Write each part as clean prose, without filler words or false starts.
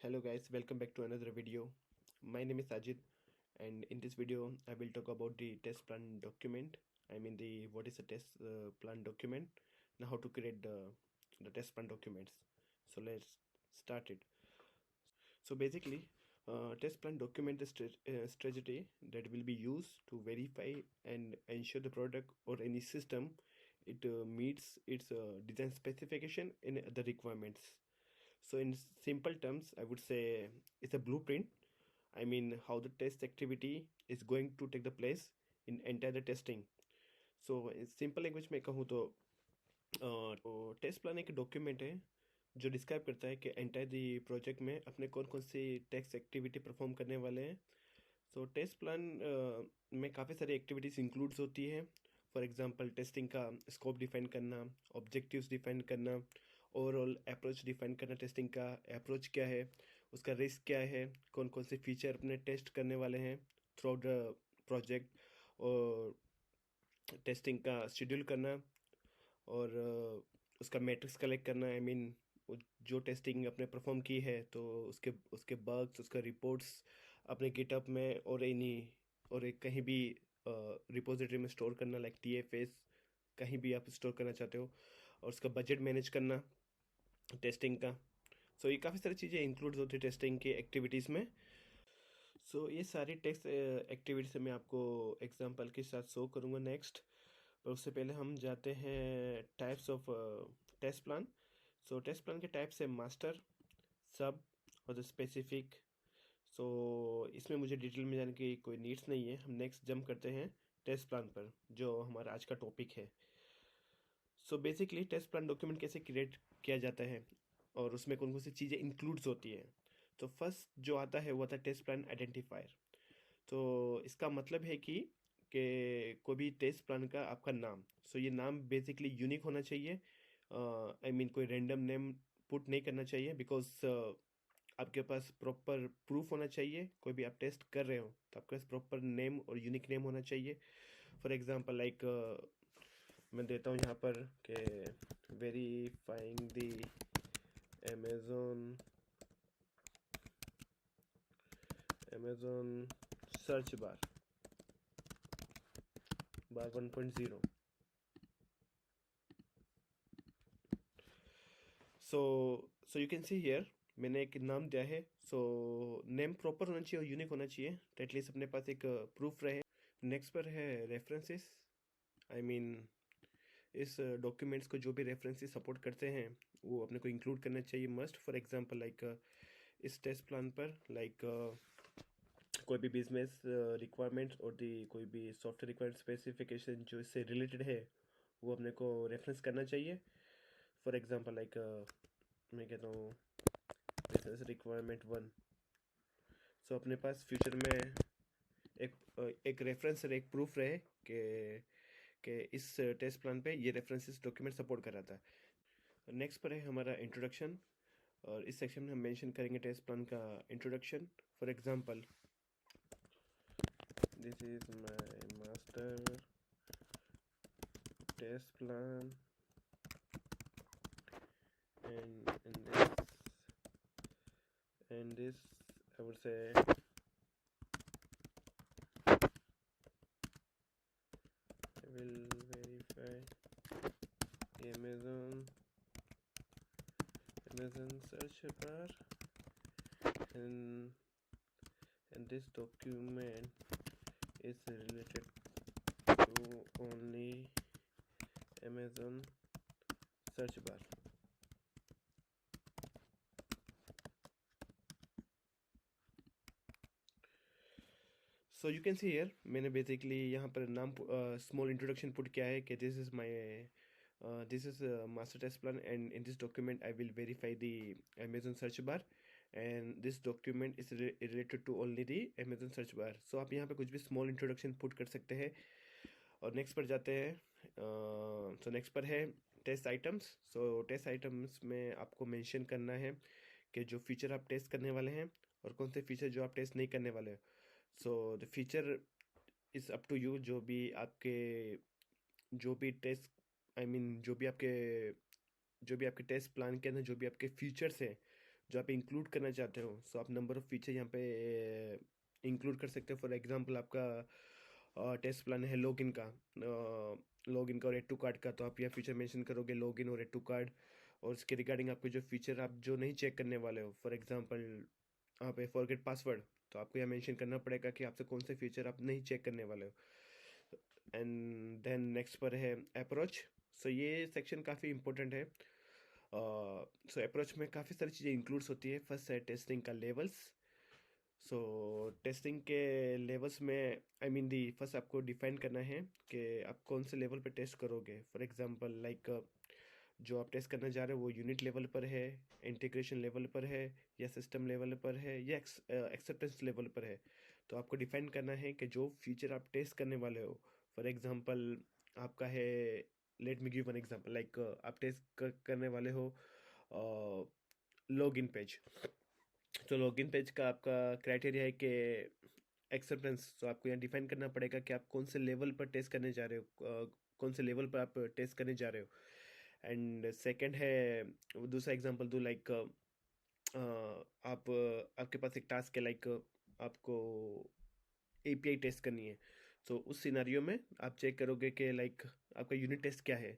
Hello guys, welcome back to another video. My name is Ajit, and in this video I will talk about the test plan document. I mean the what is a test plan document and how to create the test plan documents. So let's start it. So basically, test plan document is strategy that will be used to verify and ensure the product or any system it meets its design specification and the requirements. So in simple terms, I would say it's a blueprint. I mean how the test activity is going to take the place in entire testing. So in simple language में कहूँ तो test plan एक document है जो describe करता है कि entire the project में अपने कौन कौन सी टेस्ट एक्टिविटी परफॉर्म करने वाले हैं. सो टेस्ट प्लान में काफ़ी सारी एक्टिविटीज़ इंक्लूड्स होती हैं. फॉर एग्जांपल टेस्टिंग का स्कोप डिफाइन करना, ऑब्जेक्टिव्स डिफाइन करना, ओवरऑल अप्रोच डिफाइन करना, टेस्टिंग का अप्रोच क्या है, उसका रिस्क क्या है, कौन कौन से फीचर अपने टेस्ट करने वाले हैं थ्रू आउट द प्रोजेक्ट, और टेस्टिंग का शेड्यूल करना, और उसका मैट्रिक्स कलेक्ट करना. आई मीन जो टेस्टिंग आपने परफॉर्म की है तो उसके उसके बग्स, उसका रिपोर्ट्स अपने गिटअप में और एनी और एक कहीं भी रिपोजिटरी में स्टोर करना, लाइक TFS कहीं भी आप स्टोर करना चाहते हो, और उसका बजट मैनेज करना टेस्टिंग का. सो ये काफ़ी सारी चीज़ें इंक्लूड होती है टेस्टिंग की एक्टिविटीज़ में. सो ये सारी टेस्ट एक्टिविटीज मैं आपको एग्जांपल के साथ शो करूँगा नेक्स्ट. पर उससे पहले हम जाते हैं types of test plan. So test plan के टाइप्स है मास्टर, सब और द स्पेसिफिक. सो इसमें मुझे डिटेल में जाने की कोई नीड्स नहीं है. हम नेक्स्ट जंप करते हैं टेस्ट प्लान पर, जो हमारा आज का टॉपिक है. So basically test plan document कैसे क्रिएट किया जाता है और उसमें कौन कौन सी चीज़ें इंक्लूड्स होती है. तो फर्स्ट जो आता है वो आता है टेस्ट प्लान आइडेंटिफायर. तो इसका मतलब है कि कोई भी टेस्ट प्लान का आपका नाम, सो ये नाम बेसिकली यूनिक होना चाहिए. आई मीन कोई रैंडम नेम पुट नहीं करना चाहिए, बिकॉज आपके पास प्रॉपर प्रूफ होना चाहिए. कोई भी आप टेस्ट कर रहे हो तो आपके पास प्रॉपर नेम और यूनिक नेम होना चाहिए. फॉर एग्जांपल लाइक मैं देता हूँ यहाँ पर कि verifying the Amazon Amazon search bar 1.0. So you can see here मैंने एक नाम दिया है. सो नेम प्रॉपर होना चाहिए और यूनिक होना चाहिए, तो एटलीस्ट अपने पास एक प्रूफ रहे. नेक्स्ट पर है रेफरेंसेस. आई मीन इस डॉक्यूमेंट्स को जो भी रेफरेंसेस सपोर्ट करते हैं वो अपने को इंक्लूड करना चाहिए मस्ट. फॉर एग्जांपल लाइक इस टेस्ट प्लान पर लाइक कोई भी बिजनेस रिक्वायरमेंट्स और दी कोई भी सॉफ्टवेयर रिक्वायरमेंट स्पेसिफिकेशन जो इससे रिलेटेड है वो अपने को रेफरेंस करना चाहिए. फॉर एग्जांपल लाइक मैं कहता हूँ बिजनेस रिक्वायरमेंट 1. सो अपने पास फ्यूचर में एक रेफरेंस और एक प्रूफ रहे कि इस टेस्ट प्लान पे ये रेफरेंसेस डॉक्यूमेंट सपोर्ट कर रहा था. नेक्स्ट पर है हमारा इंट्रोडक्शन, और इस सेक्शन में हम मेंशन करेंगे टेस्ट प्लान का introduction. For example this is my master test plan and this I would say I will verify Amazon search bar, and this document is related to only Amazon search bar. So you can see here मैंने basically यहाँ पर नाम small introduction put किया है कि this is master test plan, and in this document I will verify the Amazon search bar, and this document is related to only the Amazon search bar. So आप यहाँ पे कुछ भी small introduction put कर सकते हैं. और next पर जाते हैं. सो नेक्स्ट पर है टेस्ट आइटम्स. सो टेस्ट आइटम्स में आपको मेंशन करना है कि जो फीचर आप टेस्ट करने वाले हैं और कौन से फीचर जो आप टेस्ट नहीं करने वाले हैं. So the feature is up to you. जो भी टेस्ट आई मीन जो भी आपके टेस्ट प्लान के अंदर जो भी आपके फीचर्स हैं जो आप इंक्लूड करना चाहते हो। सो आप नंबर ऑफ़ फीचर यहाँ पे इंक्लूड कर सकते हो। फॉर एग्जांपल आपका टेस्ट प्लान है लॉगिन का, लॉगिन का और एड टू कार्ड का, तो आप यहाँ फीचर मेंशन करोगे लॉगिन और एड टू कार्ड। और इसके रिगार्डिंग आपके जो फीचर आप जो नहीं चेक करने वाले हो, फॉर एग्जांपल यहाँ पे फॉरगेट पासवर्ड, तो आपको यहाँ मेंशन करना पड़ेगा कि आपसे कौन से फीचर आप नहीं चेक करने वाले हो। एंड देन नेक्स्ट पर है अप्रोच। सो ये सेक्शन काफ़ी इंपॉर्टेंट है। सो अप्रोच में काफ़ी सारी चीज़ें इंक्लूड्स होती है। फर्स्ट है टेस्टिंग का लेवल्स। सो टेस्टिंग के लेवल्स में आई मीन दी फर्स्ट आपको डिफाइन करना है कि आप कौन से लेवल पे टेस्ट करोगे। फॉर एग्जांपल लाइक जो आप टेस्ट करना चाह रहे हो वो यूनिट लेवल पर है, इंटीग्रेशन लेवल पर है, या सिस्टम लेवल पर है, या एक्सेप्टेंस लेवल पर है। तो आपको डिफाइन करना है कि जो फीचर आप टेस्ट करने वाले हो, फॉर एग्जांपल आपका है, let me give one example, like आप टेस्ट करने वाले हो लॉगिन पेज। तो लॉगिन पेज का आपका क्राइटेरिया है कि एक्सेप्टेंस, तो आपको यहाँ डिफाइन करना पड़ेगा कि आप कौन से लेवल पर टेस्ट करने जा रहे हो, कौन से लेवल पर आप टेस्ट करने जा रहे हो। एंड सेकंड है, दूसरा एग्जांपल दो, लाइक आप आपके पास एक टास्क है, लाइक आपको एपीआई टेस्ट करनी है। तो उस सिनारियो में आप चेक करोगे कि लाइक आपका यूनिट टेस्ट क्या है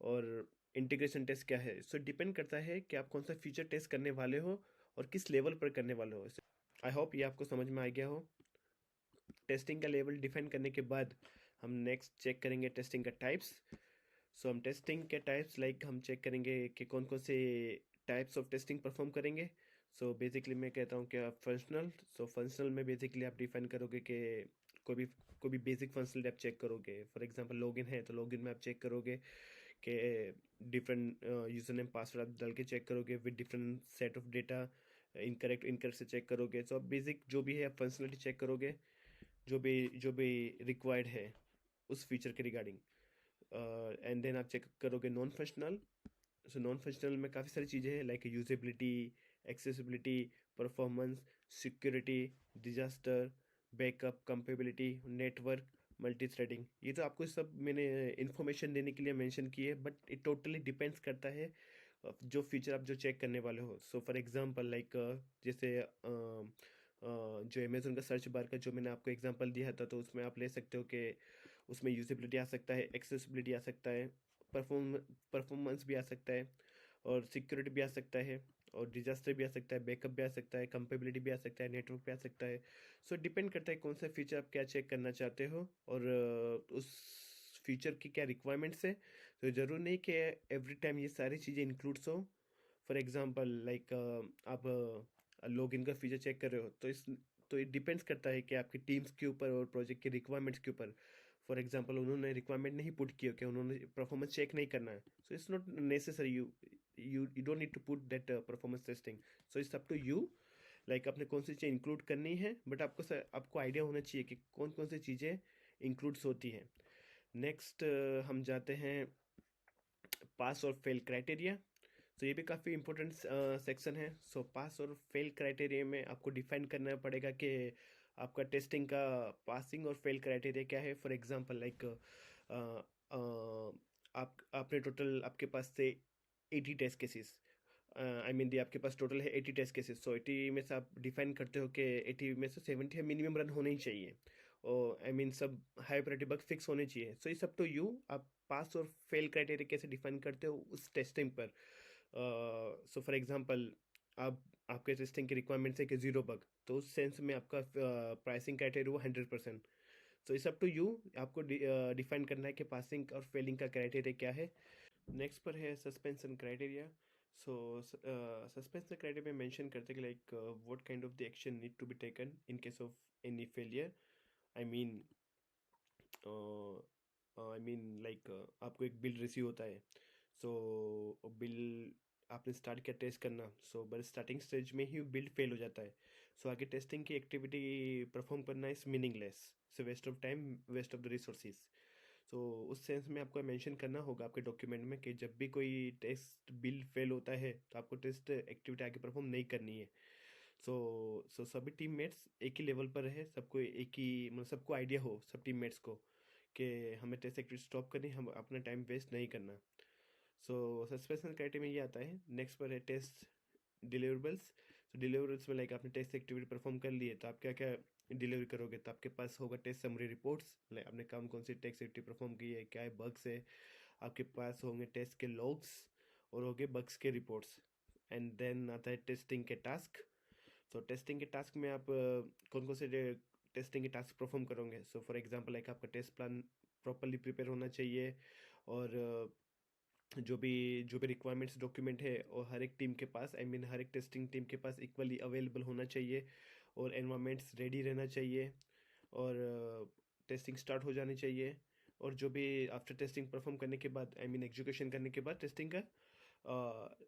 और इंटीग्रेशन टेस्ट क्या है। सो डिपेंड करता है कि आप कौन सा फीचर टेस्ट करने वाले हो और किस लेवल पर करने वाले हो। आई होप ये आपको समझ में आ गया हो। टेस्टिंग का लेवल डिफाइन करने के बाद हम नेक्स्ट चेक करेंगे टेस्टिंग का टाइप्स। सो हम टेस्टिंग के टाइप्स लाइक हम चेक करेंगे कि कौन कौन से टाइप्स ऑफ टेस्टिंग परफॉर्म करेंगे। सो बेसिकली मैं कहता हूँ कि आप फंक्शनल, सो फंक्शनल में बेसिकली आप डिफाइन करोगे कि कोई भी कोई भी बेसिक फंक्शनल आप चेक करोगे। फॉर एग्जांपल लॉगिन है तो लॉगिन में आप चेक करोगे कि डिफरेंट यूजर नेम पासवर्ड आप डाल के चेक करोगे with different set of data, incorrect incorrect से चेक करोगे। सो आप बेसिक जो भी है आप फंक्शनलिटी चेक करोगे, जो भी रिक्वायर्ड है उस फीचर के रिगार्डिंग। एंड देन आप चेक करोगे non functional. So non functional में काफ़ी सारी चीज़ें हैं, like usability, accessibility, performance, security, disaster, backup, compatibility, network, multi threading. ये तो आपको सब मैंने इन्फॉर्मेशन देने के लिए मेंशन की है, बट इट टोटली डिपेंड्स करता है जो फीचर आप जो चेक करने वाले हो। सो फॉर एग्जांपल लाइक जैसे जो अमेजोन का सर्च बार का जो मैंने आपको एग्जांपल दिया था, तो उसमें आप ले सकते हो कि उसमें यूजेबिलिटी आ सकता है, एक्सेसिबिलिटी आ सकता है, परफॉर्मेंस भी आ सकता है, और सिक्योरिटी भी आ सकता है, और डिजास्टर भी आ सकता है, बैकअप भी आ सकता है, कंपेबिलिटी भी आ सकता है, नेटवर्क भी आ सकता है। सो डिपेंड करता है कौन सा फीचर आप क्या चेक करना चाहते हो और उस फीचर की क्या रिक्वायरमेंट्स है। तो ज़रूर नहीं कि एवरी टाइम ये सारी चीज़ें इंक्लूड्स हो। फॉर एग्जांपल लाइक आप लॉग इन का फीचर चेक कर रहे हो, तो ये डिपेंड्स करता है कि आपकी टीम्स के ऊपर और प्रोजेक्ट की रिक्वायरमेंट्स के ऊपर। फॉर एग्जांपल उन्होंने रिक्वायरमेंट नहीं पुट की हो कि उन्होंने परफॉर्मेंस चेक नहीं करना है, so it's not necessary, you don't need to put that performance testing. So it's up to you, like आपने कौन सी चीज़ इंक्लूड करनी है, बट आपको आइडिया होना चाहिए कि कौन कौन सी चीज़ें इंक्लूड्स होती हैं। नेक्स्ट हम जाते हैं पास और फेल क्राइटेरिया। तो ये भी काफ़ी इंपॉर्टेंट सेक्शन है। सो पास और फेल क्राइटेरिया में आपको डिफाइन करना पड़ेगा कि आपका टेस्टिंग का पासिंग और फेल क्राइटेरिया क्या है। फॉर एग्जांपल लाइक आप आपने टोटल आपके पास से 80 टेस्ट केसेस, आई मीन दी आपके पास टोटल है 80 टेस्ट केसेस। सो 80 में से आप डिफाइन करते हो कि 80 में से 70 मिनिमम रन होने ही चाहिए, और आई मीन सब हाई प्रायोरिटी बग फिक्स होने चाहिए। So it's up to you, आप पास और फेल क्राइटेरिया कैसे डिफाइन करते हो उस टेस्टिंग पर। सो फॉर एग्जांपल आप आपके टेस्टिंग की रिक्वायरमेंट्स है कि जीरो बग, तो उस सेंस में आपका प्राइसिंग क्राइटेरिया वो 100%। So it's up to you, आपको डिफाइन करना है कि पासिंग और फेलिंग का क्राइटेरिया क्या है। नेक्स्ट पर है suspension criteria. So suspension criteria में मेंशन करते हैं कि like what kind of the action need to be taken in case of any failure. I mean like आपको एक बिल रिसीव होता है। सो बिल आपने स्टार्ट किया टेस्ट करना, सो बस स्टार्टिंग स्टेज में ही बिल फेल हो जाता है। सो आगे टेस्टिंग की एक्टिविटी परफॉर्म करना is meaningless, so waste of time, waste of the resources. तो उस सेंस में आपको मेंशन करना होगा आपके डॉक्यूमेंट में कि जब भी कोई टेस्ट बिल फेल होता है तो आपको टेस्ट एक्टिविटी आगे परफॉर्म नहीं करनी है। सो सभी टीममेट्स एक ही लेवल पर रहे, सबको एक ही मतलब सबको आइडिया हो सब टीममेट्स को कि हमें टेस्ट एक्टिविटी स्टॉप करनी, हम अपना टाइम वेस्ट नहीं करना। सो सस्पेंशन क्राइटेरिया में ये आता है। नेक्स्ट पर है टेस्ट डिलीवरेबल्स। तो डिलीवरेबल्स में लाइक आपने टेस्ट एक्टिविटी परफॉर्म कर लिए तो आप क्या क्या डिलीवर करोगे, तो आपके पास होगा टेस्ट समरी रिपोर्ट्स, लाइक आपने कौन सी टेस्ट एक्टिविटी परफॉर्म की है, क्या है बग्स है। आपके पास होंगे टेस्ट के लॉग्स और होंगे बग्स के रिपोर्ट्स। एंड देन आता है टेस्टिंग के टास्क। तो टेस्टिंग के टास्क में आप कौन कौन से टेस्टिंग के टास्क परफॉर्म करोगे। सो फॉर एग्जांपल लाइक आपका टेस्ट प्लान प्रॉपरली प्रिपेयर होना चाहिए, और जो भी रिक्वायरमेंट्स डॉक्यूमेंट है और हर एक टीम के पास, आई मीन हर एक टेस्टिंग टीम के पास इक्वली अवेलेबल होना चाहिए, और एनवायरमेंट्स रेडी रहना चाहिए, और टेस्टिंग स्टार्ट हो जानी चाहिए। और जो भी आफ्टर टेस्टिंग परफॉर्म करने के बाद, आई मीन एग्जीक्यूशन करने के बाद टेस्टिंग का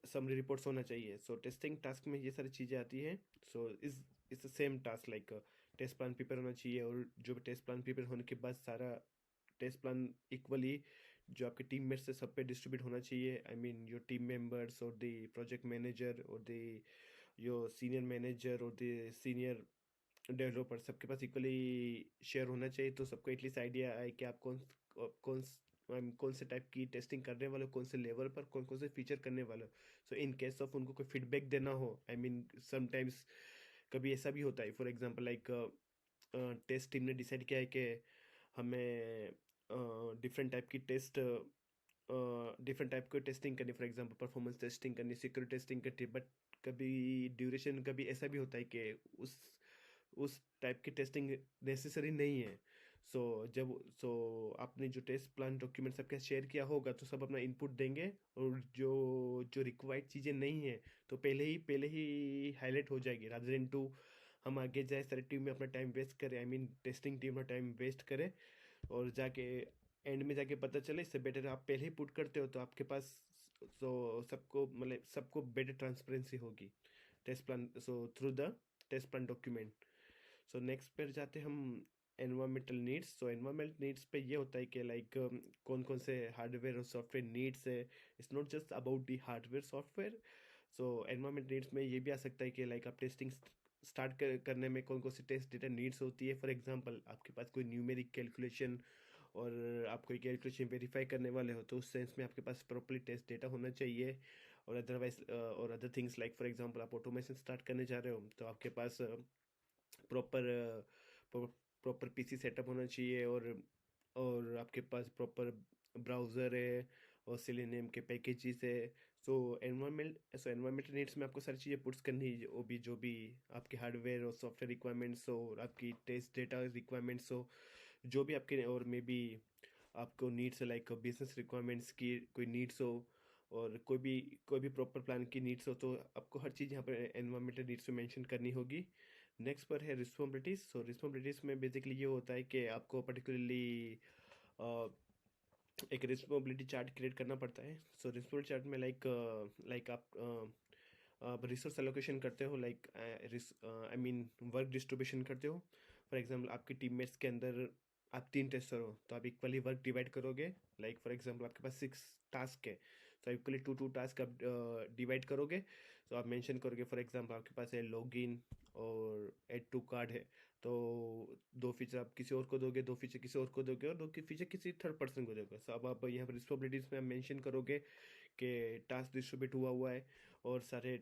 समरी रिपोर्ट्स होना चाहिए। सो टेस्टिंग टास्क में ये सारी चीज़ें आती हैं। सो इस same task like test plan prepare होना चाहिए, और जो भी टेस्ट प्लान प्रिपेयर होने के बाद सारा टेस्ट प्लान इक्वली जो आपके टीम मेट्स से सब पे डिस्ट्रीब्यूट होना चाहिए। I mean your team members और द प्रोजेक्ट मैनेजर और द योर सीनियर मैनेजर और द सीनियर डेवलपर, सबके पास इक्वली शेयर होना चाहिए, तो सबको एटलीस्ट आइडिया आए कि आप कौन कौन से टाइप की टेस्टिंग करने वाले हो, कौन से लेवल पर कौन कौन से फीचर करने वाले हो। सो इन केस ऑफ उनको कोई फीडबैक देना हो, आई मीन समटाइम्स कभी ऐसा भी होता है, for example like test team ने डिसाइड किया है कि हमें डिफरेंट टाइप की डिफरेंट टाइप की टेस्टिंग करनी, फॉर एग्जांपल परफॉर्मेंस टेस्टिंग करनी, सिक्योरिटी टेस्टिंग करनी, बट कभी ड्यूरेशन कभी ऐसा भी होता है कि उस टाइप की टेस्टिंग नेसेसरी नहीं है। सो आपने जो टेस्ट प्लान डॉक्यूमेंट सबके शेयर किया होगा तो सब अपना इनपुट देंगे, और जो जो रिक्वायर्ड चीज़ें नहीं है तो पहले ही हाईलाइट हो जाएगी, रादर देन टू हम आगे जाए सारी टीम में अपना टाइम वेस्ट करें, आई मीन टेस्टिंग टीम में टाइम वेस्ट करे, और जाके एंड में जाके पता चले। इससे बेटर आप पहले ही पुट करते हो तो आपके पास तो सबको बेटर ट्रांसपेरेंसी होगी test plan, so through the test plan document. So next पर जाते हम environmental needs. So environmental needs पे ये होता है कि लाइक कौन कौन से हार्डवेयर और सॉफ्टवेयर नीड्स है। It's not just about the hardware software. So environment needs में ये भी आ सकता है कि लाइक आप टेस्टिंग स्टार्ट करने में कौन कौन सी टेस्ट डेटा नीड्स होती है। फॉर एग्जांपल आपके पास कोई न्यूमेरिक कैलकुलेशन और आप कोई कैलकुलेशन वेरीफाई करने वाले हो, तो उस सेंस में आपके पास प्रॉपरली टेस्ट डेटा होना चाहिए। और अदरवाइज और other things like for example आप ऑटोमेशन स्टार्ट करने जा रहे हो तो आपके पास प्रॉपर प्रॉपर पीसी सेटअप होना चाहिए, और आपके पास प्रॉपर ब्राउज़र है और सेलेनियम के पैकेजेस है। एनवायरमेंटल नीड्स में आपको सारी चीज़ें पुट्स करनी है, जो भी आपके हार्डवेयर और सॉफ्टवेयर रिक्वायरमेंट्स हो, और आपकी टेस्ट डेटा रिक्वायरमेंट्स हो, जो भी आपके, और मे बी आपको नीड्स है लाइक बिजनेस रिक्वायरमेंट्स की कोई नीड्स हो, और कोई भी प्रॉपर प्लान की नीड्स हो, तो आपको हर चीज़ यहाँ पर एनवायरमेंटल नीड्स में मेंशन करनी होगी। नेक्स्ट पर है रिस्पॉन्सिबिलिटीज। सो रिस्पॉन्सिबिलिटीज में बेसिकली ये होता है कि आपको पर्टिकुलरली एक रिस्पॉन्सिबिलिटी चार्ट क्रिएट करना पड़ता है। सो रिस्पॉन्सिबिलिटी चार्ट में लाइक आप रिसोर्स एलोकेशन करते हो, like I mean work distribution करते हो। फॉर एग्जांपल आपके टीममेट्स के अंदर आप 3 टेस्टर हो तो आप इक्वली वर्क डिवाइड करोगे। लाइक फॉर एग्जांपल आपके पास 6 टास्क है तो इक्वली टू टास्क आप डिवाइड करोगे। तो आप मेंशन करोगे फॉर एग्जांपल आपके पास है लॉगिन और ऐड टू कार्ड है, तो 2 फीचर आप किसी और को दोगे, 2 फीचर किसी और को दोगे, और 2 फीचर किसी थर्ड पर्सन को दोगे। सो अब आप यहाँ पर रिस्पॉन्सिबिलिटीज में आप मेंशन करोगे कि टास्क डिस्ट्रीब्यूट हुआ हुआ है, और सारे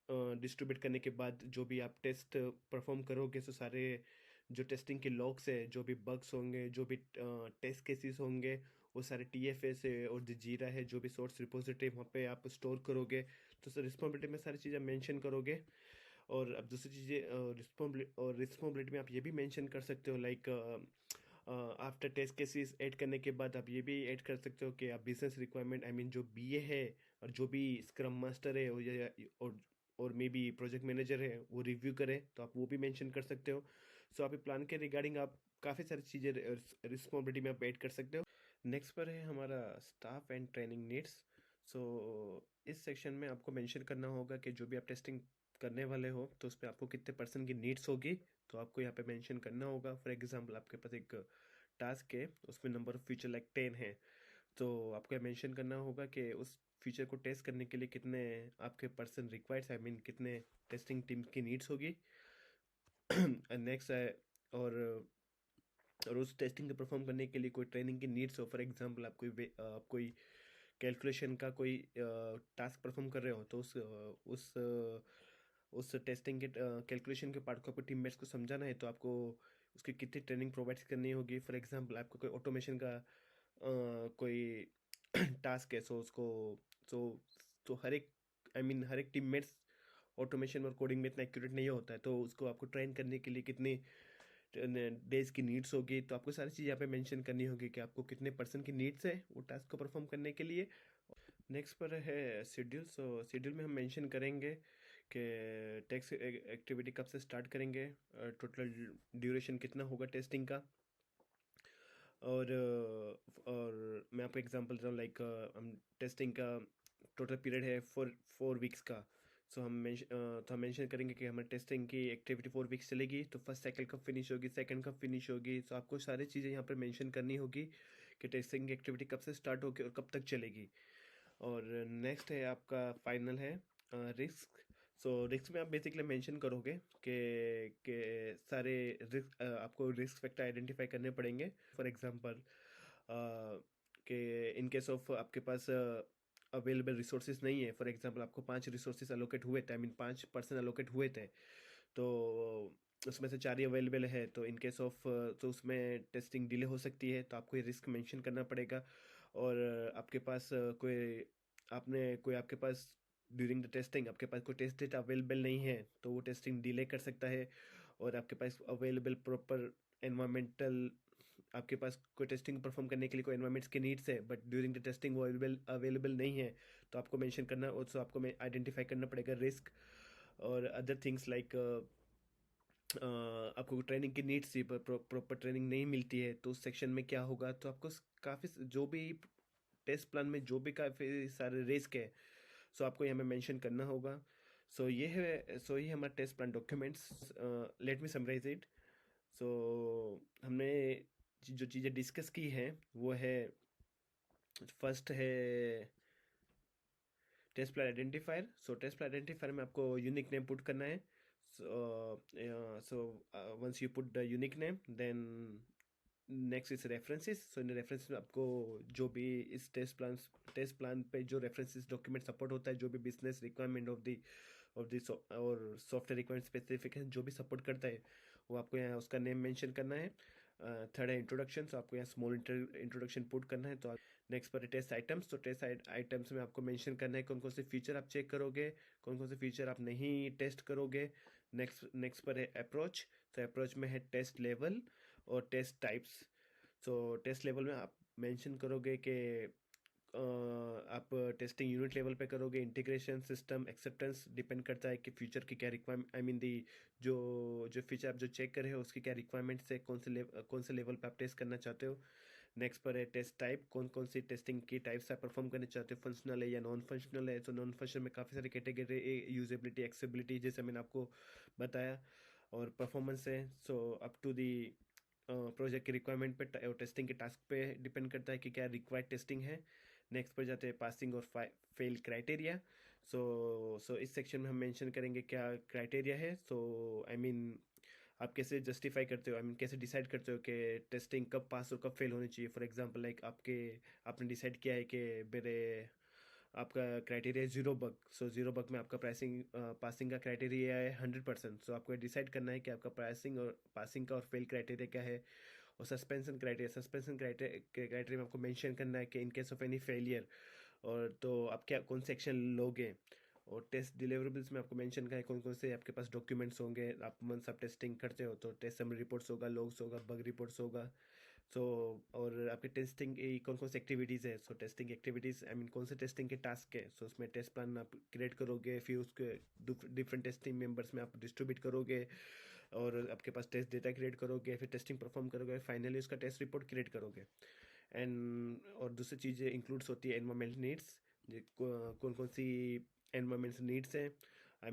डिस्ट्रीब्यूट करने के बाद जो भी आप टेस्ट परफॉर्म करोगे, तो सारे जो टेस्टिंग के लॉग्स है, जो भी बग्स होंगे, जो भी टेस्ट केसेस होंगे, वो सारे TFS है और जो जीरा है, जो भी सोर्स रिपोजिटरी वहाँ पे आप स्टोर करोगे। तो सर रिस्पॉन्सिबिलिटी में सारी चीज़ें मेंशन करोगे। और अब दूसरी चीज़ें रिस्पॉन्सिबिलिटी में आप ये भी मेंशन कर सकते हो like after test cases add करने के बाद आप ये भी ऐड कर सकते हो कि आप बिजनेस रिक्वायरमेंट, आई मीन जो BA है और जो भी स्क्रम मास्टर है और मे बी प्रोजेक्ट मैनेजर है वो रिव्यू करे, तो आप वो भी मेंशन कर सकते हो। सो आप प्लान के रिगार्डिंग आप काफ़ी सारी चीज़ें रिस्पॉन्सिबिलिटी में आप ऐड कर सकते हो। नेक्स्ट पर है हमारा स्टाफ एंड ट्रेनिंग नीड्स। सो इस सेक्शन में आपको मेंशन करना होगा कि जो भी आप टेस्टिंग करने वाले हो तो उस पर आपको कितने पर्सन की नीड्स होगी, तो आपको यहाँ पे मेंशन करना होगा। फॉर एग्जांपल आपके पास एक टास्क है, उसमें नंबर ऑफ फीचर लाइक 10 है, तो आपको मेंशन करना होगा कि उस फीचर को टेस्ट करने के लिए कितने आपके पर्सन रिक्वायर्ड, आई मीन कितने टेस्टिंग टीम की नीड्स होगी। नेक्स्ट है, और उस टेस्टिंग को परफॉर्म करने के लिए कोई ट्रेनिंग की नीड्स हो, फॉर एग्जांपल आप कोई कैलकुलेशन का कोई टास्क परफॉर्म कर रहे हो, तो उस टेस्टिंग के कैलकुलेशन के पार्ट को आपको टीममेट्स को समझाना है, तो आपको उसकी कितनी ट्रेनिंग प्रोवाइड करनी होगी। फॉर एग्जांपल आपको कोई ऑटोमेशन का कोई टास्क है, सो तो हर एक हर एक टीममेट्स ऑटोमेशन और कोडिंग में इतना एक्यूरेट नहीं होता है, तो उसको आपको ट्रेन करने के लिए कितनी डेज की नीड्स होगी, तो आपको सारी चीज़ यहाँ पे मेंशन करनी होगी कि आपको कितने पर्सन की नीड्स है वो टास्क को परफॉर्म करने के लिए। नेक्स्ट पर है शेड्यूल। सो शेड्यूल में हम मेंशन करेंगे कि टेस्ट एक्टिविटी कब से स्टार्ट करेंगे, टोटल ड्यूरेशन कितना होगा टेस्टिंग का, और मैं आपको एग्जांपल देता हूँ। लाइक हम टेस्टिंग का टोटल पीरियड है 4 वीक्स का। सो हम मेंशन करेंगे कि हमारे टेस्टिंग की एक्टिविटी 4 वीक्स चलेगी, तो फर्स्ट साइकिल कब फिनिश होगी, सेकंड कब फिनिश होगी। तो आपको सारी चीज़ें यहाँ पर मेंशन करनी होगी कि टेस्टिंग की एक्टिविटी कब से स्टार्ट होगी और कब तक चलेगी। और नेक्स्ट है आपका फाइनल है रिस्क। सो रिस्क में आप बेसिकली मेंशन करोगे कि सारे रिस्क, आपको रिस्क फैक्टर आइडेंटिफाई करने पड़ेंगे। फॉर एग्जांपल कि इन केस ऑफ आपके पास अवेलेबल रिसोर्सेज नहीं है। फॉर एग्जांपल आपको 5 रिसोर्सेज अलोकेट हुए थे, 5 पर्सन अलोकेट हुए थे, तो उसमें से 4 ही अवेलेबल है, तो इन केस ऑफ तो उसमें टेस्टिंग डिले हो सकती है, तो आपको ये रिस्क मेंशन करना पड़ेगा। और आपके पास आपके पास ड्यूरिंग द टेस्टिंग आपके पास कोई टेस्ट डेटा अवेलेबल नहीं है, तो वो टेस्टिंग डिले कर सकता है। और आपके पास अवेलेबल प्रॉपर एनवायरमेंटल, आपके पास कोई टेस्टिंग परफॉर्म करने के लिए कोई एनवायरमेंट्स की नीड्स है, बट ड्यूरिंग द टेस्टिंग वो अवेलेबल नहीं है, तो आपको मेंशन करना, और सो आपको आइडेंटिफाई करना पड़ेगा रिस्क। और अदर थिंग्स लाइक आपको ट्रेनिंग की नीड्स थी पर प्रॉपर ट्रेनिंग नहीं मिलती है, तो उस सेक्शन में क्या होगा, तो आपको काफ़ी जो भी टेस्ट प्लान में जो भी काफ़ी सारे रिस्क है, सो आपको यहाँ में मेंशन करना होगा। सो ये हमारा test plan documents. Let me summarise it. So हमने जो चीज़ें डिस्कस की हैं वो है, फर्स्ट है test plan identifier. So test plan identifier में आपको यूनिक नेम पुट करना है। So once you put the unique name, then next is references. So इन रेफरेंसेस में आपको जो भी इस टेस्ट प्लान पे जो रेफरेंसेस डॉक्यूमेंट सपोर्ट होता है, जो भी बिजनेस रिक्वायरमेंट ऑफ द और सॉफ्टवेयर रिक्वायरमेंट स्पेसिफिकेशन जो भी सपोर्ट करता है, वो आपको यहाँ उसका नेम मेंशन करना है। थर्ड है इंट्रोडक्शन। सो आपको यहाँ स्मॉल इंट्रोडक्शन पुट करना है। तो नेक्स्ट पर टेस्ट आइटम्स। तो टेस्ट आइटम्स में आपको मेंशन करना है कौन कौन से फीचर आप चेक करोगे, कौन कौन से फीचर आप नहीं टेस्ट करोगे। नेक्स्ट पर है अप्रोच। तो अप्रोच में है टेस्ट लेवल और टेस्ट टाइप्स। सो टेस्ट लेवल में आप मेंशन करोगे कि आप टेस्टिंग यूनिट लेवल पे करोगे, इंटीग्रेशन सिस्टम एक्सेप्टेंस डिपेंड करता है कि फ्यूचर की क्या रिक्वायरमेंट, दी जो जो फीचर आप जो चेक कर रहे हो उसकी क्या रिक्वायरमेंट्स है, कौन से लेवल पे आप टेस्ट करना चाहते हो। नेक्स्ट पर है टेस्ट टाइप, कौन कौन सी टेस्टिंग की टाइप्स आप परफॉर्म करना चाहते हो, फंक्शनल है या नॉन फंक्शनल है। तो नॉन फंक्शनल में काफ़ी सारी कैटेगरी, यूजेबिलिटी, एक्सेबिलिटी, जैसे मैंने आपको बताया। और परफॉर्मेंस है, so up to the project की रिक्वायरमेंट पे और टेस्टिंग के टास्क पे डिपेंड करता है कि क्या रिक्वायर्ड टेस्टिंग है। नेक्स्ट पर जाते हैं पासिंग और फेल क्राइटेरिया। सो इस सेक्शन में हम मेंशन करेंगे क्या क्राइटेरिया है। आप कैसे जस्टिफाई करते हो, कैसे डिसाइड करते हो कि टेस्टिंग कब पास और कब फेल होनी चाहिए। फॉर एग्जांपल लाइक आपने डिसाइड किया है कि मेरे आपका क्राइटेरिया है 0 बग। सो 0 बग में आपका पासिंग का क्राइटेरिया है 100%। सो आपको डिसाइड करना है कि आपका पासिंग का और फेल क्राइटेरिया क्या है। और सस्पेंशन क्राइटेरिया में आपको मेंशन करना है कि इन केस ऑफ एनी फेलियर, और तो आप क्या कौन से एक्शन लोगे। और टेस्ट डिलीवरेबल्स में आपको मेंशन करना है कौन कौन से आपके पास डॉक्यूमेंट्स होंगे। आप वंस आप टेस्टिंग करते हो तो टेस्ट समरी रिपोर्ट्स होगा, लॉग्स होगा, बग रिपोर्ट्स होगा। सो और आपके टेस्टिंग कौन कौन सी एक्टिविटीज़ है। सो टेस्टिंग एक्टिविटीज़ कौन से टेस्टिंग के टास्क है। सो उसमें टेस्ट प्लान आप क्रिएट करोगे, फिर उसके डिफरेंट टेस्टिंग मेंबर्स में आप डिस्ट्रीब्यूट करोगे, और आपके पास टेस्ट डेटा क्रिएट करोगे, फिर टेस्टिंग परफॉर्म करोगे, फाइनली उसका टेस्ट रिपोर्ट क्रिएट करोगे। और दूसरी चीज़ें इंक्लूड्स होती है एनवायरमेंट नीड्स, कौन कौन सी एनवायरमेंट नीड्स है,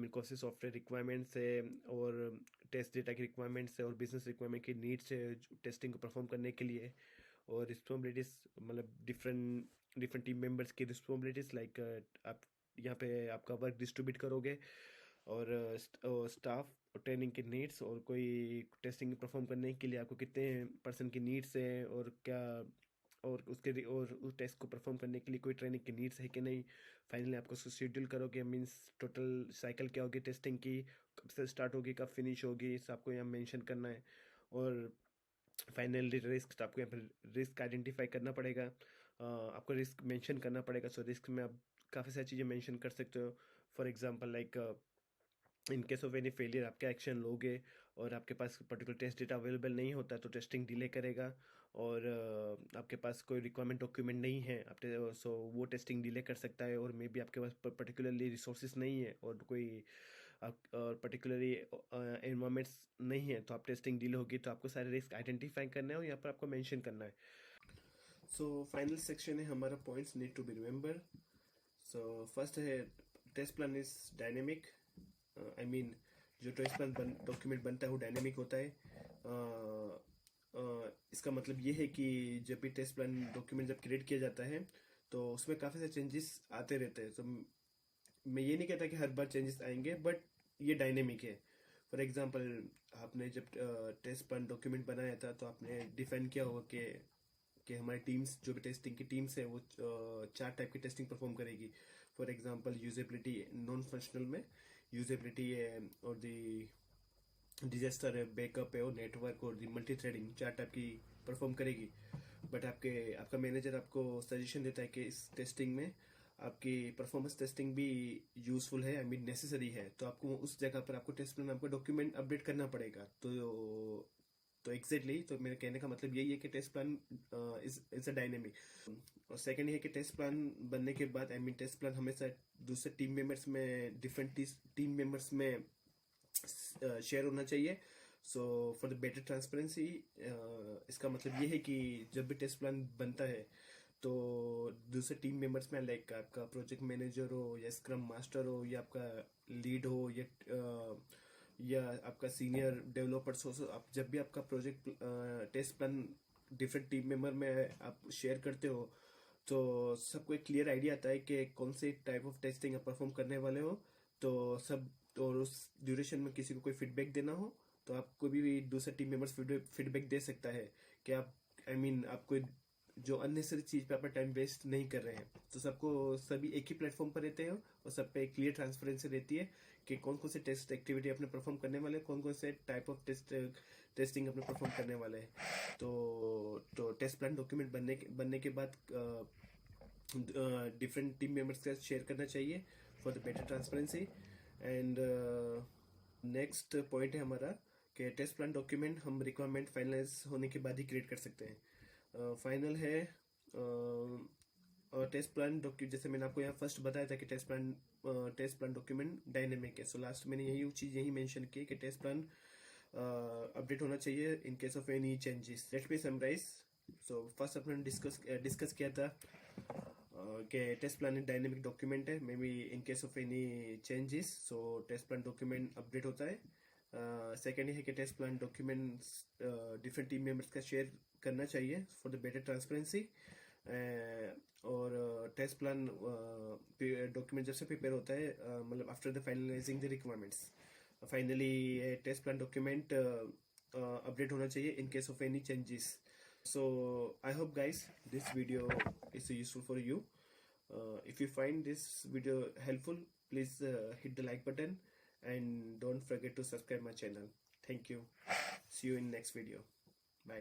कौन सी सॉफ्टवेयर रिक्वायरमेंट्स है, और टेस्ट डेटा की रिक्वायरमेंट्स है, और बिजनेस रिक्वायरमेंट की नीड्स है टेस्टिंग को परफॉर्म करने के लिए। और responsibilities, different different team members की रिस्पॉन्सिबिलिटीज, लाइक आप यहाँ पे आपका वर्क डिस्ट्रीब्यूट करोगे, और स्टाफ ट्रेनिंग की नीड्स, और कोई टेस्टिंग परफॉर्म करने के लिए आपको कितने पर्सन की नीड्स है, और क्या और और उस टेस्ट को परफॉर्म करने के लिए कोई ट्रेनिंग की नीड्स है कि नहीं। फाइनली आपको उसको शेड्यूल करोगे, मीन्स टोटल साइकिल क्या होगी टेस्टिंग की, कब से स्टार्ट होगी कब फिनिश होगी, इस आपको यहाँ मेंशन करना है। और फाइनली रिस्क, आपको यहाँ पर रिस्क आइडेंटिफाई करना पड़ेगा, आपको रिस्क मेंशन करना पड़ेगा। सो रिस्क में आप काफ़ी सारी चीज़ें मेंशन कर सकते हो। For example like in case of any failure आप क्या एक्शन लोगे, और आपके पास पर्टिकुलर टेस्ट डेटा अवेलेबल नहीं होता तो टेस्टिंग डिले करेगा। और आपके पास कोई रिक्वायरमेंट डॉक्यूमेंट नहीं है आप, सो वो टेस्टिंग डिले कर सकता है। और मे बी आपके पास पर्टिकुलरली रिसोर्सेज नहीं है और कोई और पर्टिकुलरली एनवायरमेंट्स नहीं है, तो आप टेस्टिंग डिले होगी। तो आपको सारे रिस्क आइडेंटिफाई करना है और यहाँ पर आपको मेंशन करना है। सो फाइनल सेक्शन है हमारा points need to be remember. So first है test plan is dynamic. I mean जो टेस्ट प्लान डॉक्यूमेंट बनता है वो डायनेमिक होता है। इसका मतलब ये है कि जब भी टेस्ट प्लान डॉक्यूमेंट जब क्रिएट किया जाता है तो उसमें काफ़ी सारे चेंजेस आते रहते हैं। तो मैं ये नहीं कहता कि हर बार चेंजेस आएंगे, बट ये डायनेमिक है। फॉर एग्जांपल आपने जब टेस्ट प्लान डॉक्यूमेंट बनाया था तो आपने डिफाइन किया होगा कि हमारी टीम्स, जो भी टेस्टिंग की टीम्स है वो 4 टाइप की टेस्टिंग परफॉर्म करेगी। For example usability, non functional में यूजेबिलिटी है, और दी डिजास्टर है, बैकअप है, और नेटवर्क और दी मल्टी थ्रेडिंग 4 टाइप की परफॉर्म करेगी। बट आपका मैनेजर आपको सजेशन देता है कि इस टेस्टिंग में आपकी परफॉर्मेंस टेस्टिंग भी यूजफुल है, आई मीन नेसेसरी है। तो आपको उस जगह पर आपको टेस्ट प्लान, आपको डॉक्यूमेंट अपडेट करना पड़ेगा। तो एग्जैक्टली तो मेरे कहने का मतलब यही है कि test plan is a dynamic. और सेकंड ये है कि टेस्ट प्लान बनने के बाद, आई मीन टेस्ट प्लान हमेशा दूसरे टीम मेंबर्स में, डिफरेंट टीम मेंबर्स में शेयर होना चाहिए। So for the better transparency, इसका मतलब ये है कि जब भी टेस्ट प्लान बनता है तो दूसरे टीम मेंबर्स में, लाइक आपका प्रोजेक्ट मैनेजर हो या स्क्रम मास्टर हो या आपका लीड हो या आपका सीनियर डेवलपर्स हो, आप जब भी आपका project test plan different team member में आप शेयर करते हो तो सबको एक क्लियर आइडिया आता है कि कौन से टाइप ऑफ टेस्टिंग आप परफॉर्म करने वाले हो। तो सब, और उस ड्यूरेशन में किसी को कोई फीडबैक देना हो तो आप कोई भी दूसरे टीम मेंबर्स फीडबैक दे सकता है कि आप, आई मीन आप कोई जो अननेसेसरी चीज पे अपना टाइम वेस्ट नहीं कर रहे हैं। तो सभी एक ही प्लेटफॉर्म पर रहते हैं और सब पे एक क्लियर ट्रांसपेरेंसी रहती है कि कौन कौन से टेस्ट एक्टिविटी अपने परफॉर्म करने वाले हैं, कौन कौन से टाइप ऑफ टेस्टिंग अपने परफॉर्म करने वाले हैं। तो टेस्ट प्लान डॉक्यूमेंट बनने के बाद डिफरेंट टीम मेंबर्स के साथ शेयर करना चाहिए for the better transparency. And next point है हमारा कि टेस्ट प्लान डॉक्यूमेंट हम रिक्वायरमेंट फाइनलाइज होने के बाद ही क्रिएट कर सकते हैं। फाइनल है टेस्ट प्लान डॉक्यूमेंट, जैसे मैंने आपको यहाँ फर्स्ट बताया था कि टेस्ट प्लान डॉक्यूमेंट डायनेमिक है। सो लास्ट मैंने यही चीज़ यही मेंशन की कि टेस्ट प्लान अपडेट होना चाहिए in case of any changes. Let me summarise. So first अपने डिस्कस किया था कि टेस्ट प्लान एक डायनेमिक डॉक्यूमेंट है, maybe in case of any changes so test plan document update होता है। सेकेंड है कि test plan documents different team members का शेयर करना चाहिए फॉर द बेटर ट्रांसपेरेंसी। और टेस्ट प्लान डॉक्यूमेंट जब से प्रिपेयर होता है, मतलब after the finalising the requirements, finally test plan document update होना चाहिए in case of any changes. So I hope guys this video is useful for you. If you find this video helpful, please hit the like button and don't forget to subscribe my channel. Thank you. See you in next video.